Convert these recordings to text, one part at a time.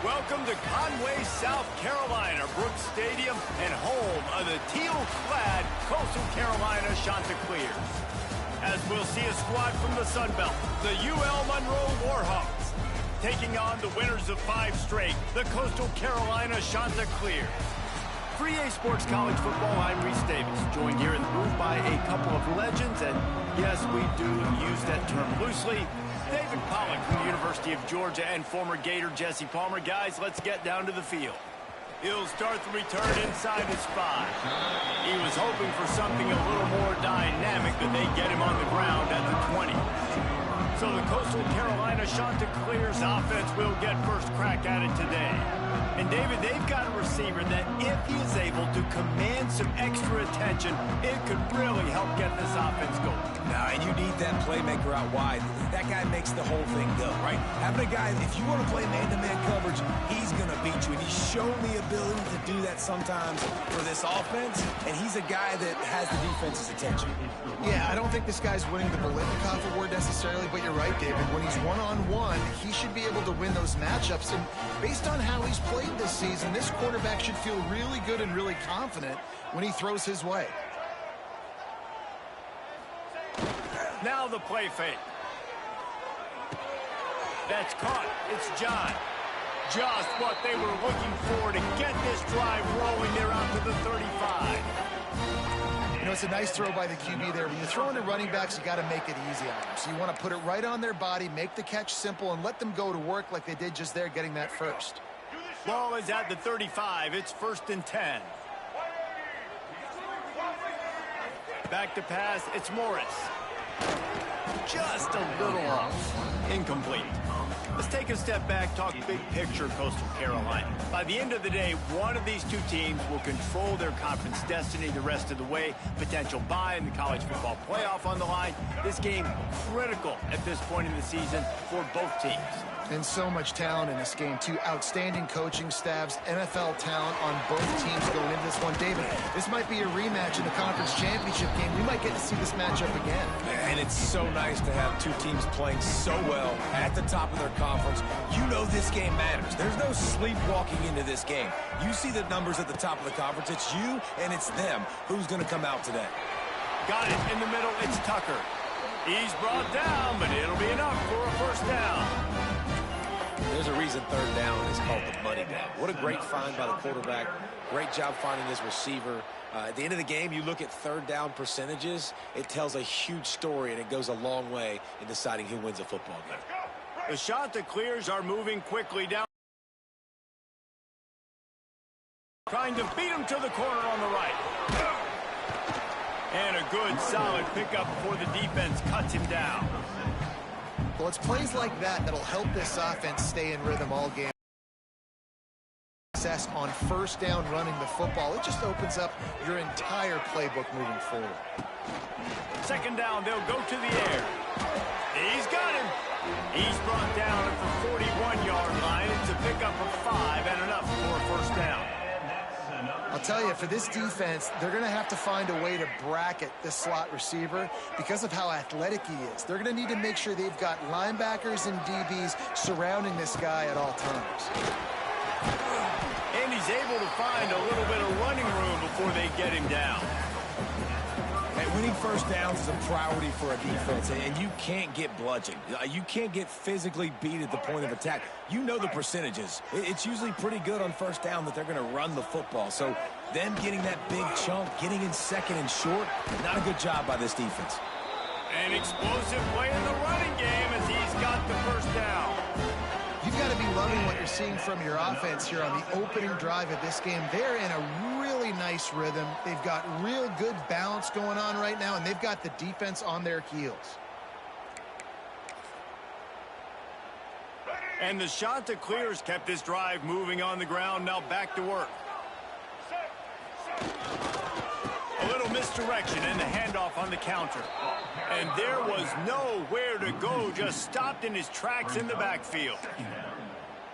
Welcome to Conway, South Carolina, Brooks Stadium, and home of the teal-clad Coastal Carolina Chanticleers. As we'll see a squad from the Sun Belt, the UL Monroe Warhawks, taking on the winners of 5 straight, the Coastal Carolina Chanticleers. For EA Sports College Football, I'm Reese Davis, joined here in the booth by a couple of legends, and yes, we do use that term loosely. David Pollock from the University of Georgia and former Gator Jesse Palmer. Guys, let's get down to the field. He'll start the return inside his 5. He was hoping for something a little more dynamic, but they get him on the ground at the 20. So the Coastal Carolina Chanticleers offense will get first crack at it today. And David, they've got a receiver that if he is able to command some extra attention, it could really help get this offense going. Nah, and you need that playmaker out wide. That guy makes the whole thing go, right? Having a guy, if you want to play man-to-man coverage, he's going to beat you. And he's shown the ability to do that sometimes for this offense, and he's a guy that has the defense's attention. Yeah, I don't think this guy's winning the Bolitnikov award necessarily, but you're right, David. When he's one-on-one, he should be able to win those matchups. And based on how he's played this season, this quarterback should feel really good and really confident when he throws his way. Now the play fake. That's caught. It's John. Just what they were looking for to get this drive rolling. They're out to the 35. You know, it's a nice throw by the QB there. When you're throwing to running backs, you got to make it easy on them. So you want to put it right on their body, make the catch simple, and let them go to work like they did just there, getting that first. Ball is at the 35. It's 1st and 10. Back to pass. It's Morris. Just a little off. Incomplete. Let's take a step back, talk big picture Coastal Carolina. By the end of the day, one of these two teams will control their conference destiny the rest of the way. Potential bye in the college football playoff on the line. This game critical at this point in the season for both teams. And so much talent in this game, too. Outstanding coaching staffs, NFL talent on both teams going into this one. David, this might be a rematch in the conference championship game. We might get to see this matchup again. And it's so nice to have two teams playing so well at the top of their conference. You know this game matters. There's no sleepwalking into this game. You see the numbers at the top of the conference. It's you and it's them. Who's going to come out today? Got it in the middle. It's Tucker. He's brought down, but it'll be enough for a first down. There's a reason 3rd down is called the money down. What a great find by the quarterback. Great job finding his receiver. At the end of the game, you look at 3rd down percentages. It tells a huge story, and it goes a long way in deciding who wins a football game. The Chanticleers are moving quickly down. Trying to beat him to the corner on the right. And a good, solid pickup before the defense cuts him down. Well, it's plays like that that'll help this offense stay in rhythm all game. Success on 1st down running the football. It just opens up your entire playbook moving forward. 2nd down, they'll go to the air. He's got him. He's brought down at the 41-yard line. It's a pickup of 5 and enough for a first down. I'll tell you, for this defense, they're going to have to find a way to bracket this slot receiver because of how athletic he is. They're going to need to make sure they've got linebackers and DBs surrounding this guy at all times. And he's able to find a little bit of running room before they get him down. And winning first downs is a priority for a defense, and you can't get bludgeoned. You can't get physically beat at the point of attack. You know the percentages. It's usually pretty good on 1st down that they're going to run the football. So them getting that big chunk, getting in 2nd and short, not a good job by this defense. An explosive play in the running game as he's got the first down. You've got to be loving what you're seeing from your offense here on the opening drive of this game. They're in a really nice rhythm. They've got real good balance going on right now, and they've got the defense on their heels. And the Chanticleers kept this drive moving on the ground. Now back to work. A little misdirection and the handoff on the counter. And there was nowhere to go, just stopped in his tracks in the backfield.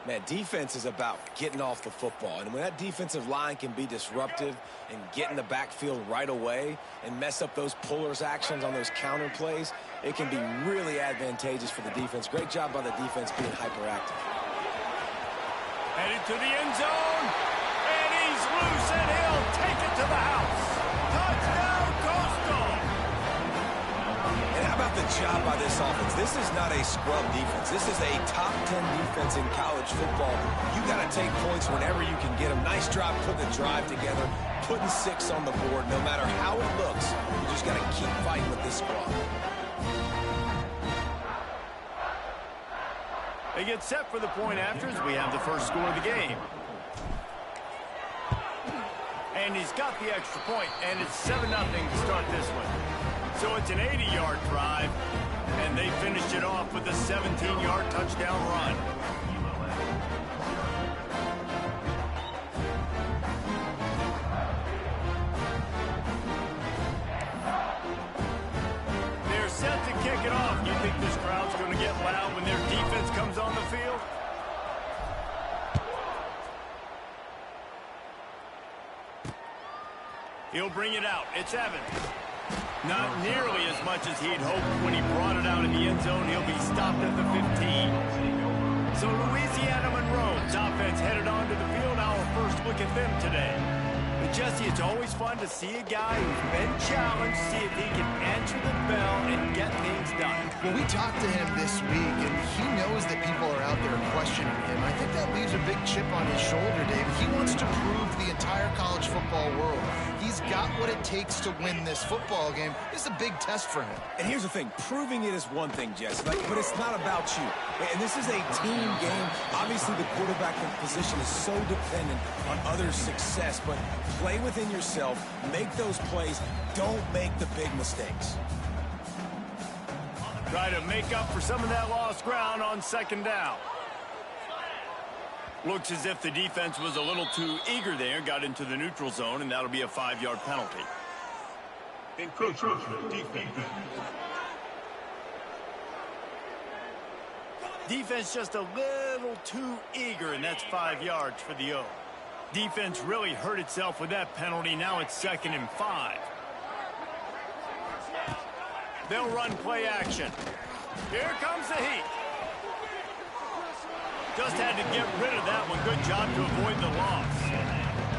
Man, defense is about getting off the football. And when that defensive line can be disruptive and get in the backfield right away and mess up those pullers actions on those counter plays, it can be really advantageous for the defense. Great job by the defense being hyperactive. Headed to the end zone. And he's loose, and he'll take it to the house. Touchdown, Coastal. And how about the job by this offense? This is not a scrub defense. This is a top 10 defense in college football. You got to take points whenever you can get them. Nice job putting the drive together, putting 6 on the board. No matter how it looks, you just got to keep fighting with this squad. They get set for the point after as we have the first score of the game. And he's got the extra point, and it's 7-0 to start this one. So it's an 80-yard drive, and they finished it off with a 17-yard touchdown run. They're set to kick it off. You think this crowd's going to get loud when their defense comes on the field? He'll bring it out. It's Evans. Not nearly as much as he'd hoped when he brought it out in the end zone. He'll be stopped at the 15. So Louisiana Monroe's offense headed onto the field. Our first look at them today. But Jesse, it's always fun to see a guy who's been challenged, see if he can answer the bell and get things done. Well, we talked to him this week, and he knows that people are out there questioning him. I think that leaves a big chip on his shoulder, David. He wants to prove to the entire college football world he's got what it takes to win this football game. This is a big test for him. And here's the thing. Proving it is one thing, Jesse, but it's not about you. And this is a team game. Obviously, the quarterback position is so dependent on others' success, but play within yourself, make those plays, don't make the big mistakes. Try to make up for some of that lost ground on second down. Looks as if the defense was a little too eager there, got into the neutral zone, and that'll be a 5-yard penalty. Encroachment defense. Defense just a little too eager, and that's 5 yards for the O. Defense really hurt itself with that penalty. Now it's 2nd and 5. They'll run play action. Here comes the heat. Just had to get rid of that one. Good job to avoid the loss.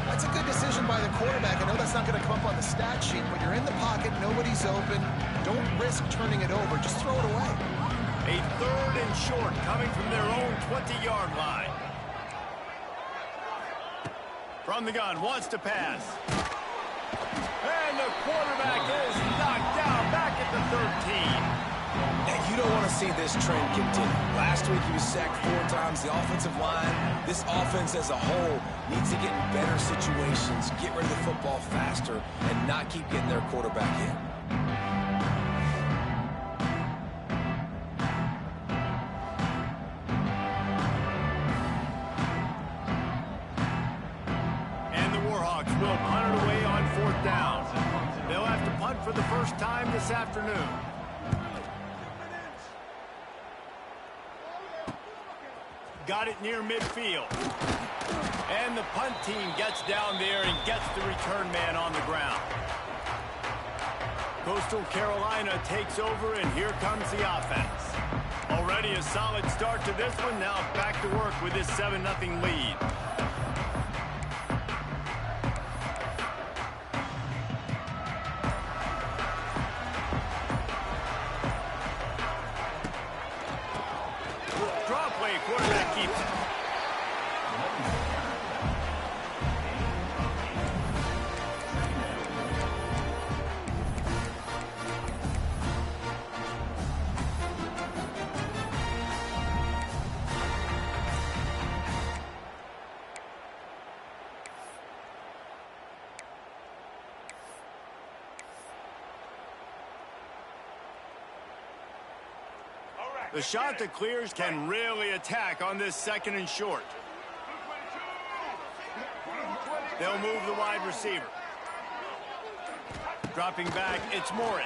That's a good decision by the quarterback. I know that's not going to come up on the stat sheet, but you're in the pocket, nobody's open. Don't risk turning it over. Just throw it away. A 3rd and short coming from their own 20-yard line. From the gun, wants to pass. And the quarterback is knocked down back at the 13. Now, you don't want to see this trend continue. Last week, he was sacked 4 times. The offensive line, this offense as a whole, needs to get in better situations, get rid of the football faster, and not keep getting their quarterback in. And the Warhawks will punt it away on 4th down. They'll have to punt for the first time this afternoon. Got it near midfield. And the punt team gets down there and gets the return man on the ground. Coastal Carolina takes over, and here comes the offense. Already a solid start to this one. Now back to work with this 7-0 lead. Draw play, quarterback keeps it. The Chanticleers can really attack on this 2nd and short. They'll move the wide receiver. Dropping back, it's Morris.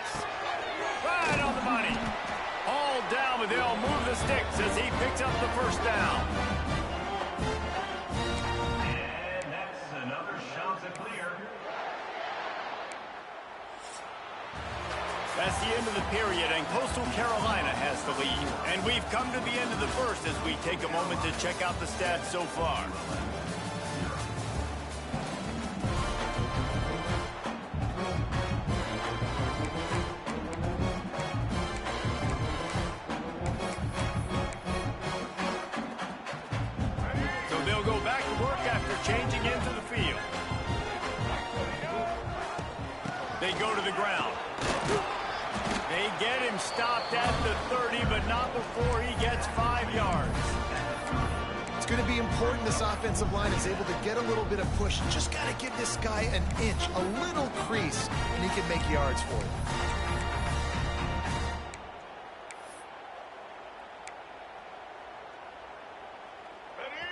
Right on the money. All down, but they'll move the sticks as he picks up the first down. And that's another Chanticleer. That's the end of the period, and Coastal Carolina has the lead. And we've come to the end of the first as we take a moment to check out the stats so far. So they'll go back to work after changing into the field. They go to the ground. They get him stopped at the 30, but not before he gets 5 yards. It's going to be important this offensive line is able to get a little bit of push. You just got to give this guy an inch, a little crease, and he can make yards for you.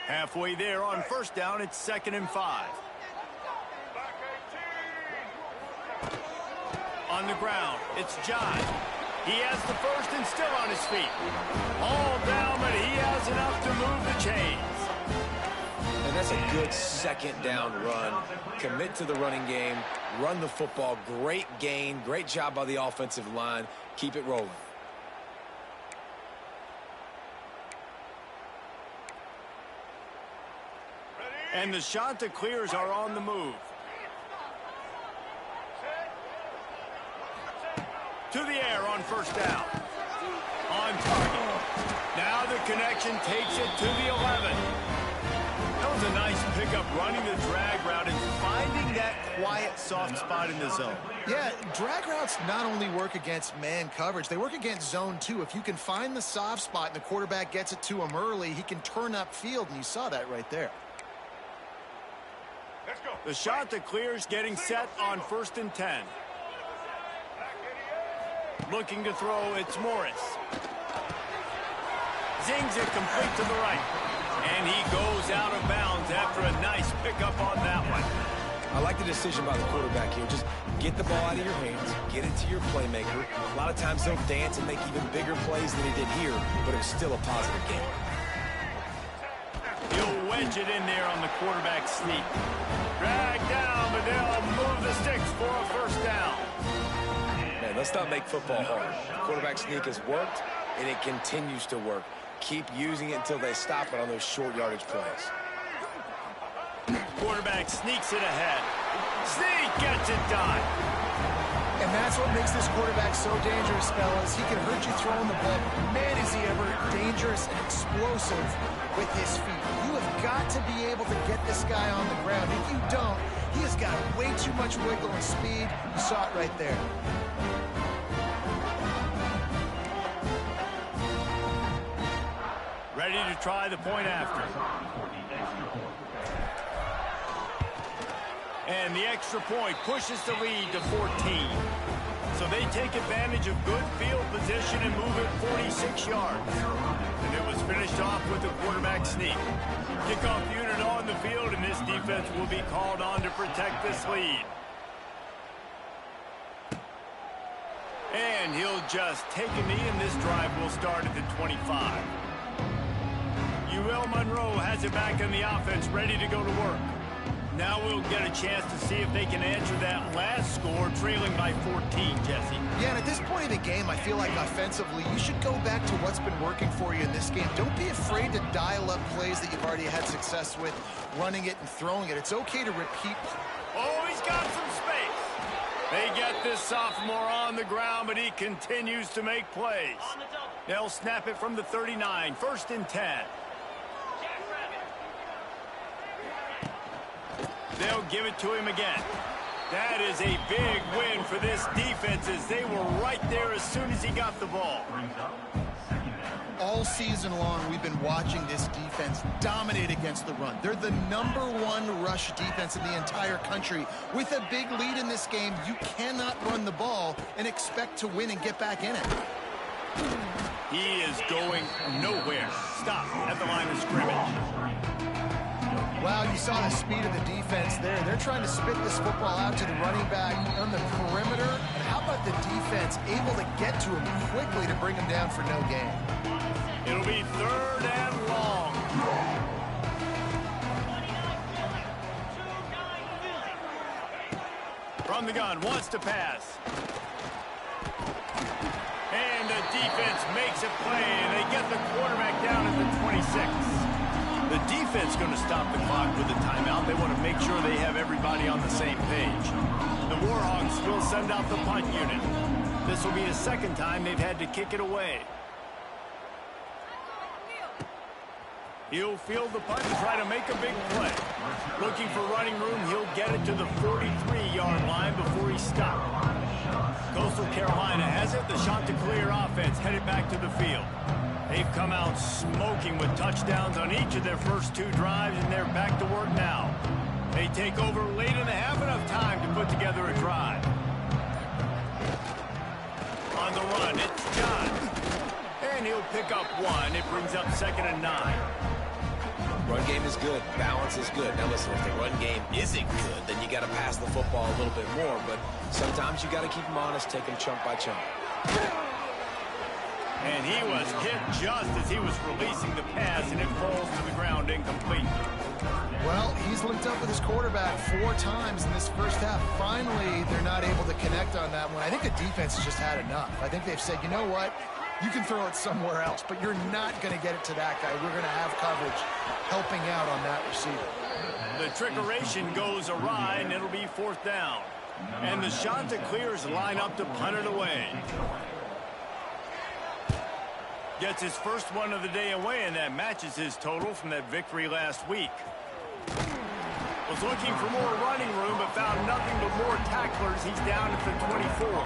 Halfway there on first down, it's 2nd and 5. On the ground, it's John. He has the first and still on his feet. All down, but he has enough to move the chains. And that's a good second down run. Commit to the running game, run the football. Great gain, great job by the offensive line. Keep it rolling. And the Chanticleers are on the move. To the air on first down. On target. Now the connection takes it to the 11. That was a nice pickup running the drag route and finding that quiet, soft spot in the zone. Yeah, drag routes not only work against man coverage, they work against zone too. If you can find the soft spot and the quarterback gets it to him early, he can turn upfield, and you saw that right there. The Chanticleers getting set on 1st and 10. Looking to throw, it's Morris. Zings it complete to the right. And he goes out of bounds after a nice pickup on that one. I like the decision by the quarterback here. Just get the ball out of your hands, get it to your playmaker. A lot of times they'll dance and make even bigger plays than he did here, but it was still a positive game. He'll wedge it in there on the quarterback sneak. Drag down, but they'll move the sticks for a first down. Man, let's not make football hard. The quarterback sneak has worked, and it continues to work. Keep using it until they stop it on those short yardage plays. Quarterback sneaks it ahead. Sneak gets it done. And that's what makes this quarterback so dangerous, fellas. He can hurt you throwing the ball. Man, is he ever dangerous and explosive with his feet. You have got to be able to get this guy on the ground. If you don't, he has got way too much wiggle and speed. You saw it right there. Ready to try the point after. And the extra point pushes the lead to 14. So they take advantage of good field position and move it 46 yards. And it was finished off with the quarterback sneak. Kickoff unit on the field, and this defense will be called on to protect this lead. And he'll just take a knee, and this drive will start at the 25. UL Monroe has it back in the offense, ready to go to work. Now we'll get a chance to see if they can answer that last score, trailing by 14, Jesse. Yeah, and at this point of the game, I feel like offensively, you should go back to what's been working for you in this game. Don't be afraid to dial up plays that you've already had success with, running it and throwing it. It's okay to repeat. Oh, he's got some space. They get this sophomore on the ground, but he continues to make plays. They'll snap it from the 39, 1st and 10. They'll give it to him again. That is a big win for this defense as they were right there as soon as he got the ball. All season long, we've been watching this defense dominate against the run. They're the #1 rush defense in the entire country. With a big lead in this game, you cannot run the ball and expect to win and get back in it. He is going nowhere. Stop at the line of scrimmage. Wow, you saw the speed of the defense there. They're trying to spit this football out to the running back on the perimeter. And how about the defense able to get to him quickly to bring him down for no gain? It'll be 3rd and long. From the gun, wants to pass. defense makes a play, and they get the quarterback down at the 26. The defense going to stop the clock with a timeout. They want to make sure they have everybody on the same page. The Warhawks will send out the punt unit. This will be the second time they've had to kick it away. He'll field the punt and try to make a big play. Looking for running room, he'll get it to the 43-yard line before he's stopped. Coastal Carolina has it. The Chanticleer offense headed back to the field. They've come out smoking with touchdowns on each of their first two drives, and they're back to work now. They take over late in the half, enough time to put together a drive. On the run, it's John. And he'll pick up one. It brings up 2nd and 9. Run game is good. Balance is good. Now listen, if the run game isn't good, then you got to pass the football a little bit more. But sometimes you got to keep them honest, take them chunk by chunk. And he was hit just as he was releasing the pass, and it falls to the ground incomplete. Well, he's linked up with his quarterback 4 times in this first half. Finally, they're not able to connect on that one. I think the defense has just had enough. I think they've said, you know what? You can throw it somewhere else, but you're not going to get it to that guy. We're going to have coverage helping out on that receiver. The trickeration goes awry, and it'll be 4th down. And the Chanticleers line up to punt it away. Gets his first one of the day away, and that matches his total from that victory last week. Was looking for more running room, but found nothing but more tacklers. He's down at the 24.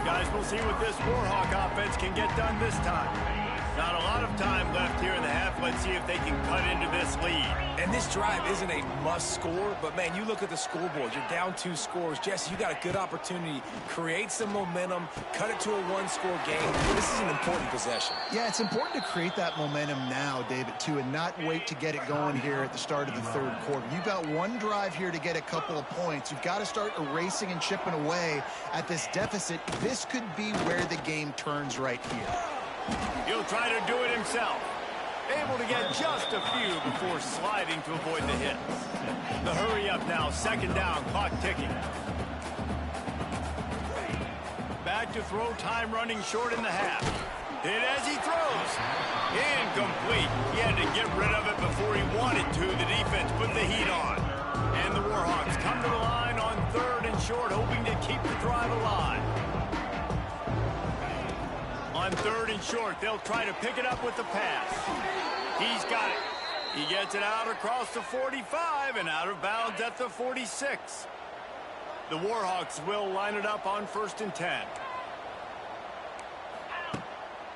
Guys, we'll see what this Warhawk offense can get done this time. Not a lot of time left here in the half. Let's see if they can cut into this lead. And this drive isn't a must score, but man, you look at the scoreboard. You're down 2 scores. Jesse, you got a good opportunity. Create some momentum. Cut it to a 1-score game. This is an important possession. Yeah, it's important to create that momentum now, David, too, and not wait to get it going here at the start of the 3rd quarter. You've got one drive here to get a couple of points. You've got to start erasing and chipping away at this deficit. This could be where the game turns right here. He'll try to do it himself. Able to get just a few before sliding to avoid the hit. The hurry up now, 2nd down, clock ticking. Back to throw, time running short in the half. Hit as he throws. Incomplete. He had to get rid of it before he wanted to. The defense put the heat on. And the Warhawks come to the line on 3rd and short, hoping to keep the drive alive. On 3rd and short, they'll try to pick it up with the pass. He's got it. He gets it out across the 45 and out of bounds at the 46. The Warhawks will line it up on 1st and 10.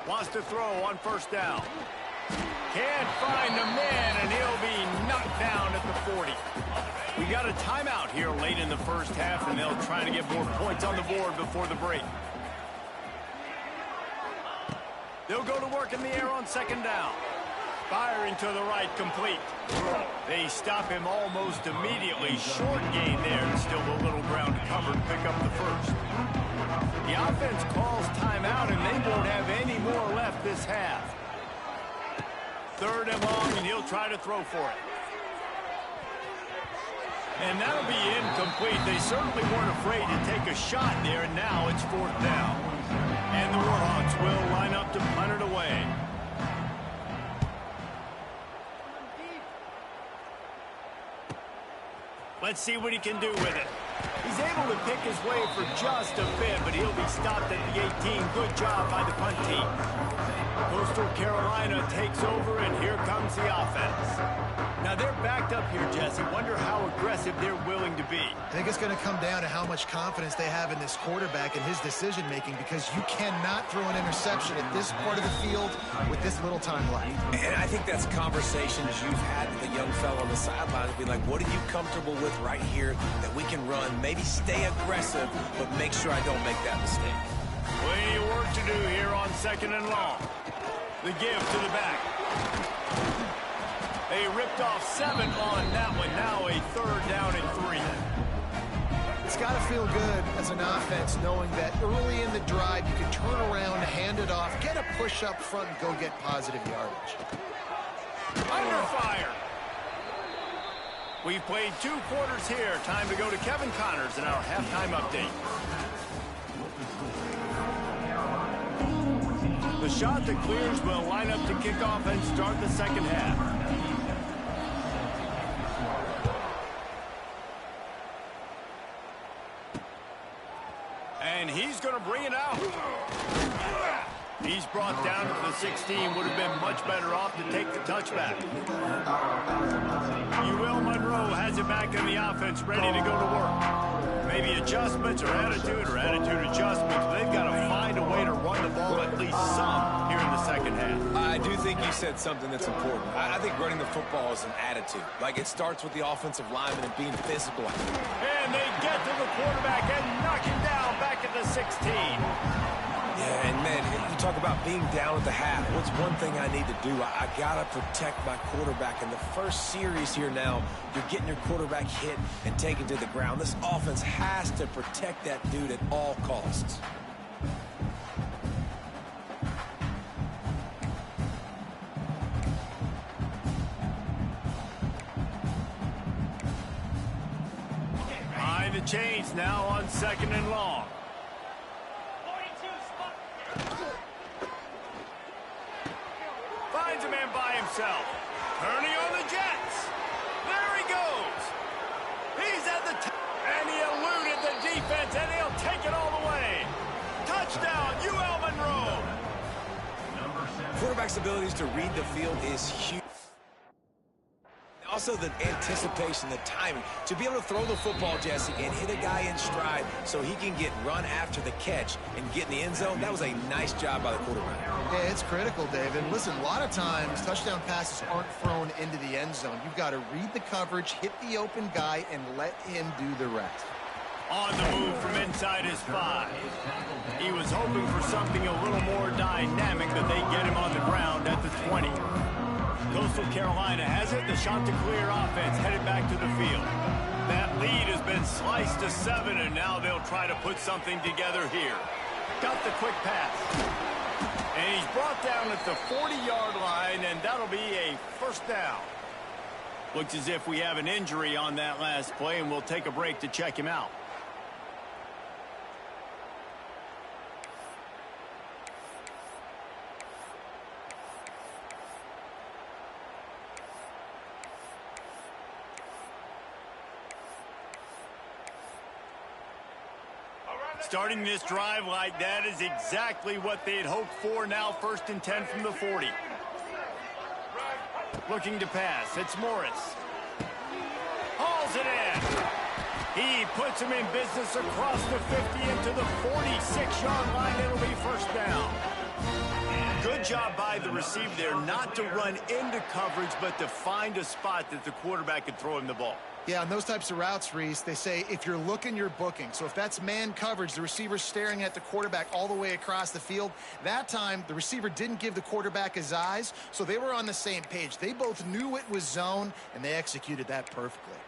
Wants to throw on 1st down. Can't find the man, and he'll be knocked down at the 40. We got a timeout here late in the first half, and they'll try to get more points on the board before the break. They'll go to work in the air on 2nd down. Firing to the right, complete. They stop him almost immediately. Short gain there, and still a little ground to cover to pick up the 1st. The offense calls timeout, and they won't have any more left this half. 3rd and long, and he'll try to throw for it. And that'll be incomplete. They certainly weren't afraid to take a shot there, and now it's 4th down. And the Warhawks will line up to punt it away. Let's see what he can do with it. He's able to pick his way for just a bit, but he'll be stopped at the 18. Good job by the punt team. Coastal Carolina takes over, and here comes the offense. Now they're backed up here, Jesse. Wonder how aggressive they're willing to be. I think it's going to come down to how much confidence they have in this quarterback and his decision-making, because you cannot throw an interception at this part of the field with this little time left. And I think that's conversations you've had with a young fellow on the sidelines. Be like, what are you comfortable with right here that we can run? Maybe stay aggressive, but make sure I don't make that mistake. Plenty of work to do here on 2nd and long. The give to the back. They ripped off 7 on that one. Now a 3rd down and 3. It's got to feel good as an offense knowing that early in the drive you can turn around, hand it off, get a push up front, and go get positive yardage. Under fire. We've played 2 quarters here. Time to go to Kevin Connors in our halftime update. the Chanticleers will line up to kick off and start the second half. And he's going to bring it out. He's brought down to the 16. Would have been much better off to take the touchback. UL Monroe has it back in the offense, ready to go to work. Maybe adjustments or attitude adjustments. But they've got to find a way to run the ball at least some here in the second half. I do think you said something that's important. I think running the football is an attitude. Like, it starts with the offensive lineman and being physical. And they get to the quarterback and knock him down back at the 16. Yeah, and man, you talk about being down at the half. What's one thing I need to do? I got to protect my quarterback. In the first series here now, you're getting your quarterback hit and taken to the ground. This offense has to protect that dude at all costs. Behind the chains now on 2nd and long. Finds a man by himself. Turning on the Jets. There he goes. He's at the top. And he eluded the defense, and he'll take it all the way. Touchdown, UL Monroe. Quarterback's abilities to read the field is huge. Also, the anticipation, the timing. To be able to throw the football, Jesse, and hit a guy in stride so he can get run after the catch and get in the end zone, that was a nice job by the quarterback. Yeah, it's critical, David. Listen, a lot of times, touchdown passes aren't thrown into the end zone. You've got to read the coverage, hit the open guy, and let him do the rest. On the move from inside his 5. He was hoping for something a little more dynamic, but they get him on the ground at the 20. Coastal Carolina has it. The Chanticleer offense headed back to the field. That lead has been sliced to 7, and now they'll try to put something together here. Got the quick pass. And he's brought down at the 40-yard line, and that'll be a first down. Looks as if we have an injury on that last play, and we'll take a break to check him out. Starting this drive like that is exactly what they'd hoped for. Now 1st and 10 from the 40. Looking to pass. It's Morris. Hauls it in. He puts him in business across the 50 into the 46-yard line. It'll be first down. Good job by the receiver there not to run into coverage, but to find a spot that the quarterback could throw him the ball. Yeah, on those types of routes, Reese, they say if you're looking, you're booking. So if that's man coverage, the receiver's staring at the quarterback all the way across the field. That time, the receiver didn't give the quarterback his eyes, so they were on the same page. They both knew it was zone, and they executed that perfectly.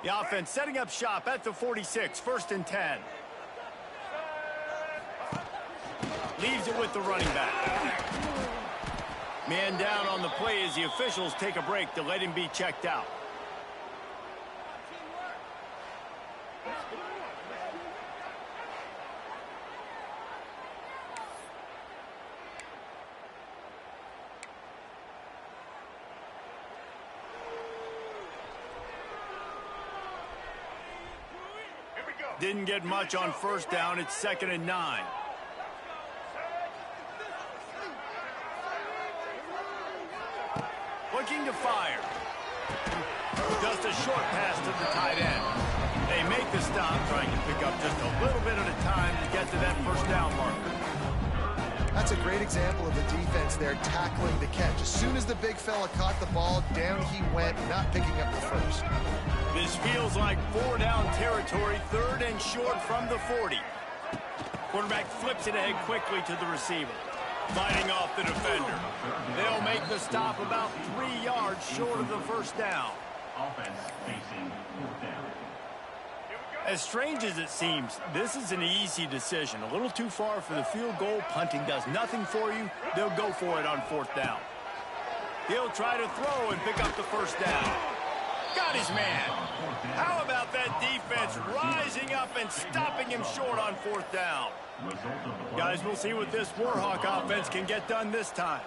The offense setting up shop at the 46, 1st and 10. Leaves it with the running back. Man down on the play as the officials take a break to let him be checked out. Didn't get much on first down. It's 2nd and 9. Looking to fire. Just a short pass to the tight end. They make the stop, trying to pick up just a little bit at a time to get to that first down marker. That's a great example of the defense there tackling the catch. As soon as the big fella caught the ball, down he went, not picking up the first. This feels like 4-down territory, 3rd and short from the 40. Quarterback flips it ahead quickly to the receiver. Fighting off the defender. They'll make the stop about 3 yards short of the first down. Offense facing 4th down. As strange as it seems, this is an easy decision. A little too far for the field goal. Punting does nothing for you. They'll go for it on 4th down. He'll try to throw and pick up the first down. Got his man. How about that defense rising up and stopping him short on 4th down? Guys, we'll see what this Warhawk offense can get done this time.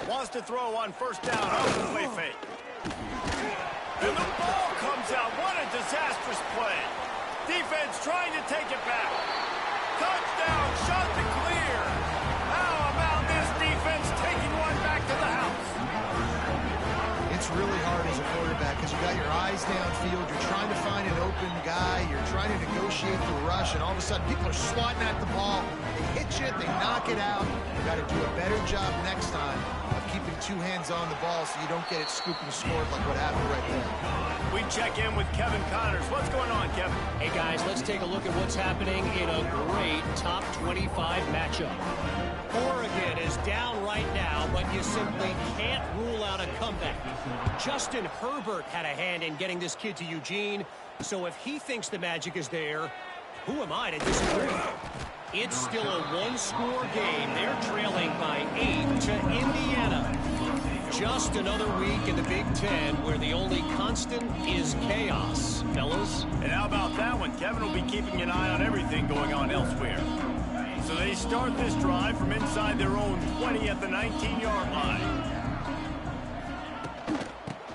Wants to throw on 1st down off the play fake. And the ball comes out. What a disastrous play. Defense trying to take it back. Touchdown, shot to clear. How about this defense taking one back to the house? It's really hard as a quarterback because you got your eyes downfield. You're trying to find an open guy. You're trying to negotiate the rush, and all of a sudden people are swatting at the ball. They hit you, they knock it out. You got to do a better job next time of keeping 2 hands on the ball so you don't get it scooped and scored like what happened right there. We check in with Kevin Connors. What's going on, Kevin? Hey, guys, let's take a look at what's happening in a great top 25 matchup. Oregon is down right now, but you simply can't rule out a comeback. Justin Herbert had a hand in getting this kid to Eugene, so if he thinks the magic is there, who am I to disagree? It's still a 1-score game. They're trailing by 8 to Indiana. Just another week in the Big Ten where the only constant is chaos, fellas. And how about that one? Kevin will be keeping an eye on everything going on elsewhere. So they start this drive from inside their own 20 at the 19-yard line.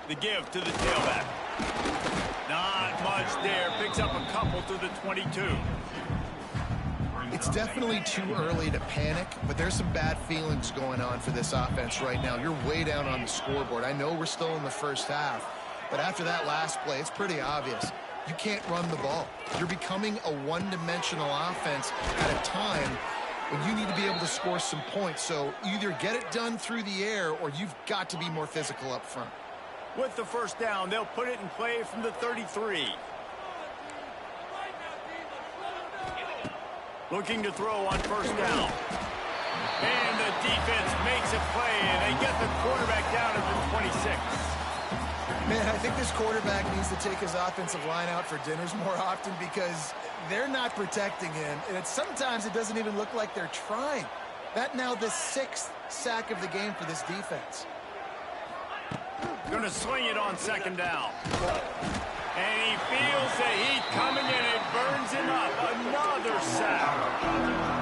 The give to the tailback. Not much there. Picks up a couple to the 22. It's definitely too early to panic, but there's some bad feelings going on for this offense right now. You're way down on the scoreboard. I know we're still in the first half, but after that last play, it's pretty obvious. You can't run the ball. You're becoming a one-dimensional offense at a time when you need to be able to score some points. So either get it done through the air or you've got to be more physical up front. With the 1st down, they'll put it in play from the 33. Looking to throw on 1st down. And the defense makes a play, and they get the quarterback down at the 26. Man, I think this quarterback needs to take his offensive line out for dinners more often because they're not protecting him. And sometimes it doesn't even look like they're trying. That now the 6th sack of the game for this defense. Going to swing it on 2nd down. And he feels the heat coming in. It burns him up. Another sack.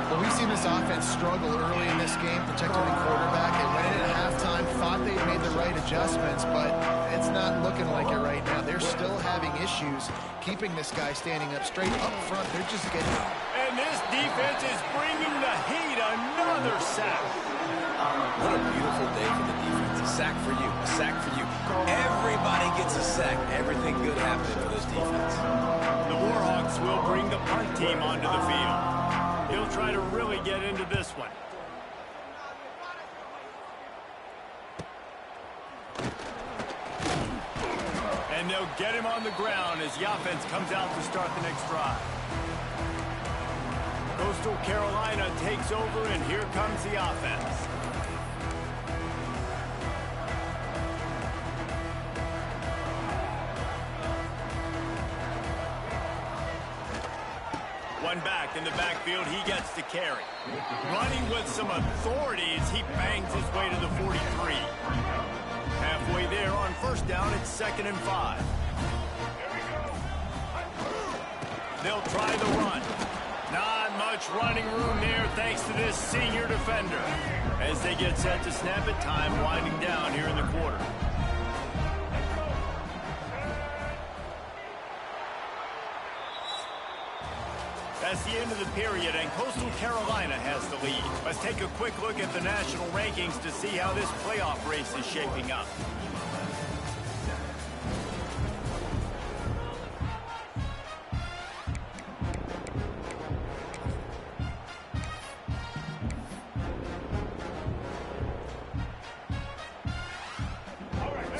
Well, we've seen this offense struggle early in this game, protecting the quarterback. They went in at halftime, thought they made the right adjustments, but it's not looking like it right now. They're still having issues keeping this guy standing up straight up front. They're just getting out. And this defense is bringing the heat. Another sack. What a beautiful day for the defense. A sack for you. A sack for you. Everybody gets a sack. Everything good happening for this defense. The Warhawks will bring the punt team onto the field. He'll try to really get into this one. And they'll get him on the ground as the offense comes out to start the next drive. Coastal Carolina takes over, and here comes the offense. One back in the backfield, he gets to carry. Running with some authority as he bangs his way to the 43. Halfway there on 1st down, it's 2nd and 5. They'll try the run. Not much running room there thanks to this senior defender. As they get set to snap it, time winding down here in the quarter. That's the end of the period, and Coastal Carolina has the lead. Let's take a quick look at the national rankings to see how this playoff race is shaping up.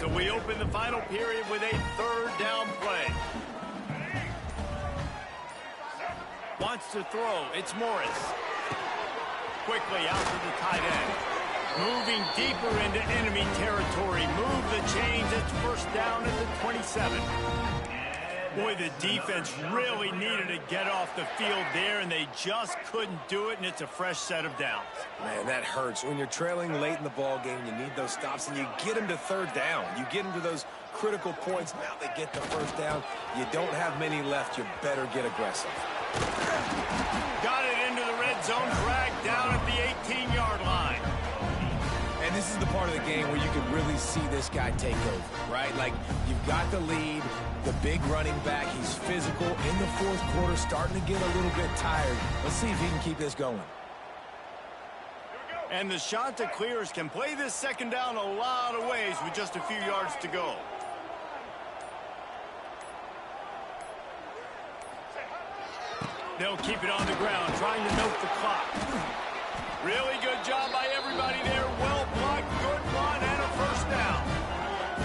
So we open the final period with a 3rd down play. Wants to throw. It's Morris. Quickly out to the tight end. Moving deeper into enemy territory. Move the chains. It's 1st down at the 27. Boy, the defense really needed to get off the field there, and they just couldn't do it, and it's a fresh set of downs. Man, that hurts. When you're trailing late in the ball game, you need those stops, and you get them to third down. You get them to those critical points. Now they get the first down. You don't have many left. You better get aggressive. Got it into the red zone, dragged down at the 18-yard line. And this is the part of the game where you can really see this guy take over, right? Like, you've got the lead, the big running back. He's physical in the fourth quarter, starting to get a little bit tired. Let's see if he can keep this going. And the Chanticleers can play this second down a lot of ways with just a few yards to go. They'll keep it on the ground, trying to milk the clock. Really good job by everybody there. Well blocked, good run, and a first down.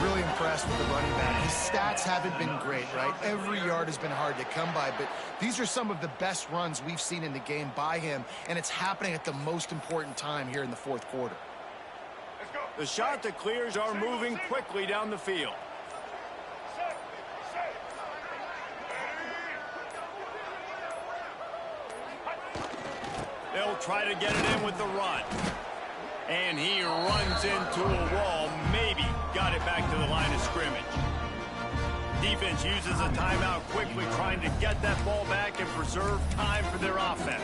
Really impressed with the running back. His stats haven't been great, right? Every yard has been hard to come by, but these are some of the best runs we've seen in the game by him, and it's happening at the most important time here in the fourth quarter. The Chanticleers are moving quickly down the field. They'll try to get it in with the run. And he runs into a wall. Maybe got it back to the line of scrimmage. Defense uses a timeout quickly, trying to get that ball back and preserve time for their offense.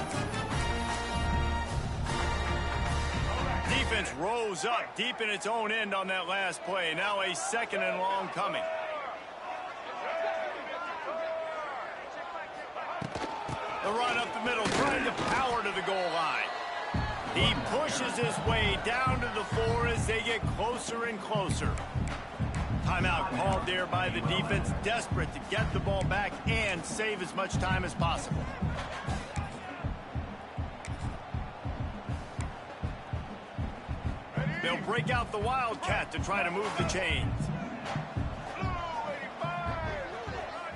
Defense rose up deep in its own end on that last play. Now a second and long coming. The run up the middle, trying to power to the goal line. He pushes his way down to the 4 as they get closer and closer. Timeout called there by the defense, desperate to get the ball back and save as much time as possible. They'll break out the Wildcat to try to move the chains.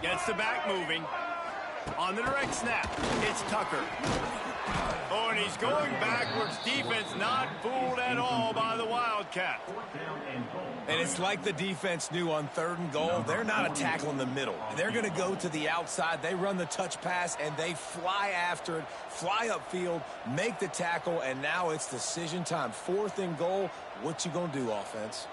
Gets the back moving. On the direct snap, it's Tucker. Oh, and he's going backwards. Defense not fooled at all by the Wildcat. And it's like the defense knew on 3rd and goal. They're not a tackle in the middle. They're going to go to the outside. They run the touch pass, and they fly after it, fly upfield, make the tackle, and now it's decision time. 4th and goal. What you going to do, offense?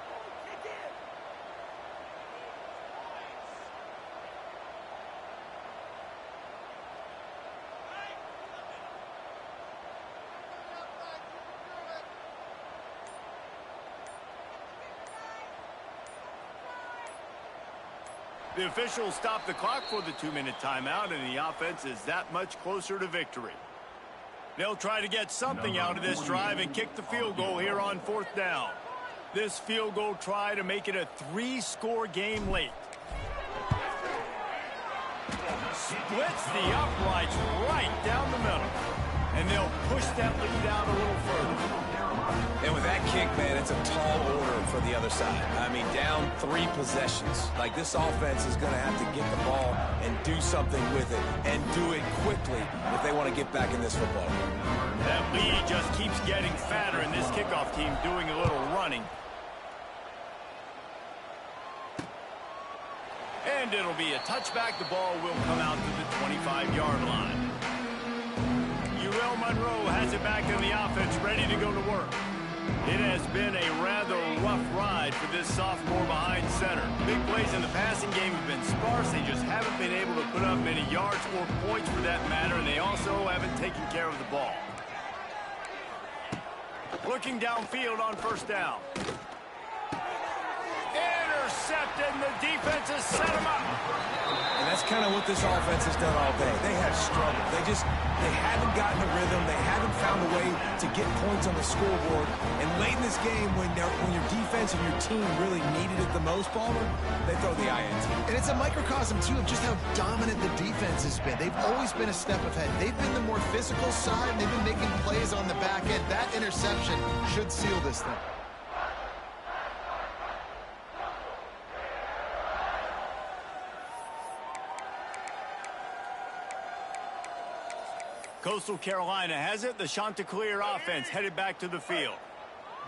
The officials stop the clock for the 2-minute timeout, and the offense is that much closer to victory. They'll try to get something out of this drive and kick the field goal here on 4th down. This field goal try to make it a 3-score game late. Splits the uprights right down the middle. And they'll push that lead out a little further. And with that kick, man, it's a tall order for the other side. I mean, down 3 possessions. Like, this offense is going to have to get the ball and do something with it, and do it quickly if they want to get back in this football game. That lead just keeps getting fatter, and this kickoff team doing a little running. And it'll be a touchback. The ball will come out to the 25-yard line. Monroe has it back in the offense, ready to go to work. It has been a rather rough ride for this sophomore behind center. Big plays in the passing game have been sparse. They just haven't been able to put up many yards or points for that matter, and they also haven't taken care of the ball. Looking downfield on 1st down. Intercepted, and the defense has set him up. And that's kind of what this offense has done all day. They have struggled. They haven't gotten a rhythm. They haven't found a way to get points on the scoreboard. And late in this game, when your defense and your team really needed it the most, Palmer, they throw the INT. And it's a microcosm, too, of just how dominant the defense has been. They've always been a step ahead. They've been the more physical side, and they've been making plays on the back end. That interception should seal this thing. Coastal Carolina has it. The Chanticleer offense headed back to the field.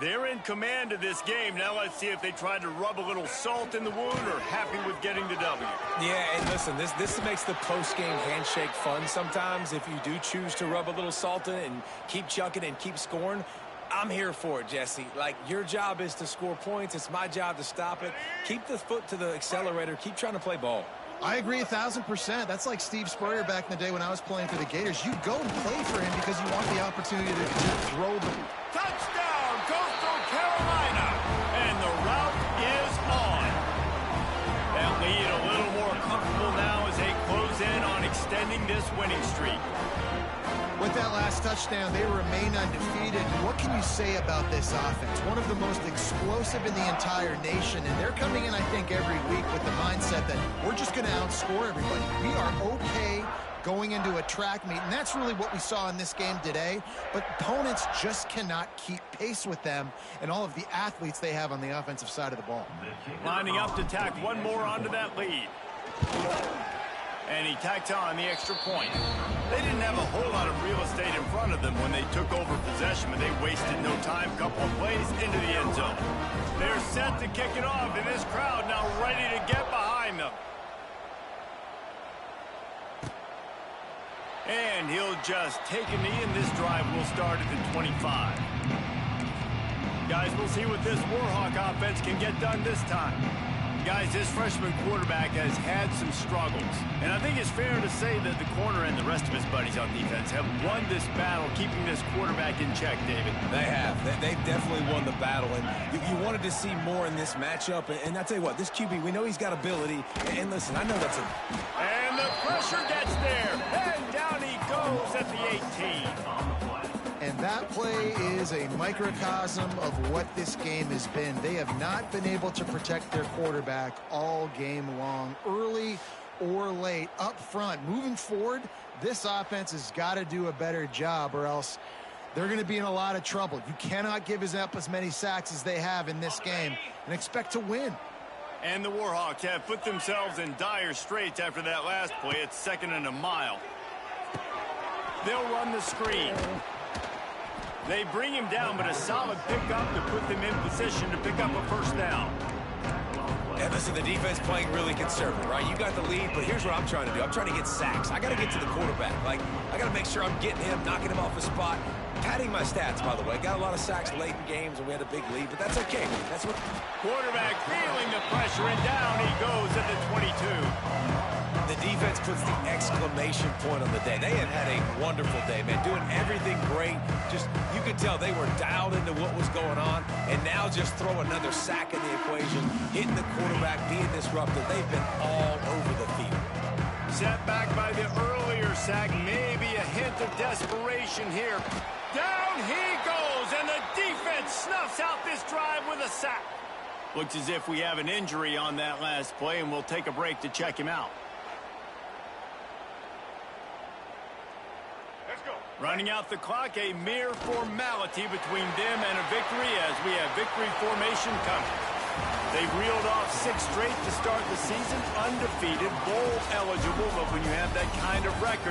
They're in command of this game. Now let's see if they try to rub a little salt in the wound or happy with getting the W. Yeah, and listen, this makes the post-game handshake fun sometimes. If you do choose to rub a little salt in it and keep chucking and keep scoring, I'm here for it, Jesse. Like, your job is to score points. It's my job to stop it. Keep the foot to the accelerator. Keep trying to play ball. I agree 1,000%. That's like Steve Spurrier back in the day when I was playing for the Gators. You go and play for him because you want the opportunity to throw the... Touchdown, Coastal Carolina! And the route is on. That lead a little more comfortable now as they close in on extending this winning streak. With that last touchdown, they remain undefeated. What can you say about this offense? One of the most explosive in the entire nation, and they're coming in, I think, every week with the mindset that we're just going to outscore everybody. We are okay going into a track meet, and that's really what we saw in this game today. But opponents just cannot keep pace with them and all of the athletes they have on the offensive side of the ball. Lining up to tack one more onto that lead. And he tacked on the extra point. They didn't have a whole lot of real estate in front of them when they took over possession, but they wasted no time. Couple of plays into the end zone. They're set to kick it off, and this crowd now ready to get behind them. And he'll just take a knee, and this drive will start at the 25. Guys, we'll see what this Warhawk offense can get done this time. Guys, this freshman quarterback has had some struggles. And I think it's fair to say that the corner and the rest of his buddies on defense have won this battle, keeping this quarterback in check, David. They have. They've definitely won the battle. And you wanted to see more in this matchup. And I'll tell you what, this QB, we know he's got ability. And listen, I know that's a... And the pressure gets there. And down he goes at the 18. And that play is a microcosm of what this game has been. They have not been able to protect their quarterback all game long, early or late, up front. Moving forward, this offense has got to do a better job, or else they're going to be in a lot of trouble. You cannot give up as many sacks as they have in this game and expect to win. And the Warhawks have put themselves in dire straits after that last play. It's 2nd and a mile. They'll run the screen. They bring him down, but a solid pickup to put them in position to pick up a first down. And listen, the defense playing really conservative, right? You got the lead, but here's what I'm trying to do. I'm trying to get sacks. I got to get to the quarterback. Like, I got to make sure I'm getting him, knocking him off his spot. Padding my stats, by the way. Got a lot of sacks late in games, and we had a big lead, but that's okay. That's what... Quarterback feeling the pressure, and down he goes at the 22. The defense puts the exclamation point on the day. They have had a wonderful day, man. Doing everything great. Just, you could tell they were dialed into what was going on. And now just throw another sack in the equation. Hitting the quarterback, being disruptive. They've been all over the field. Set back by the earlier sack. Maybe a hint of desperation here. Down he goes, and the defense snuffs out this drive with a sack. Looks as if we have an injury on that last play, and we'll take a break to check him out. Running out the clock, a mere formality between them and a victory as we have victory formation coming. They've reeled off 6 straight to start the season, undefeated, bowl eligible, but when you have that kind of record,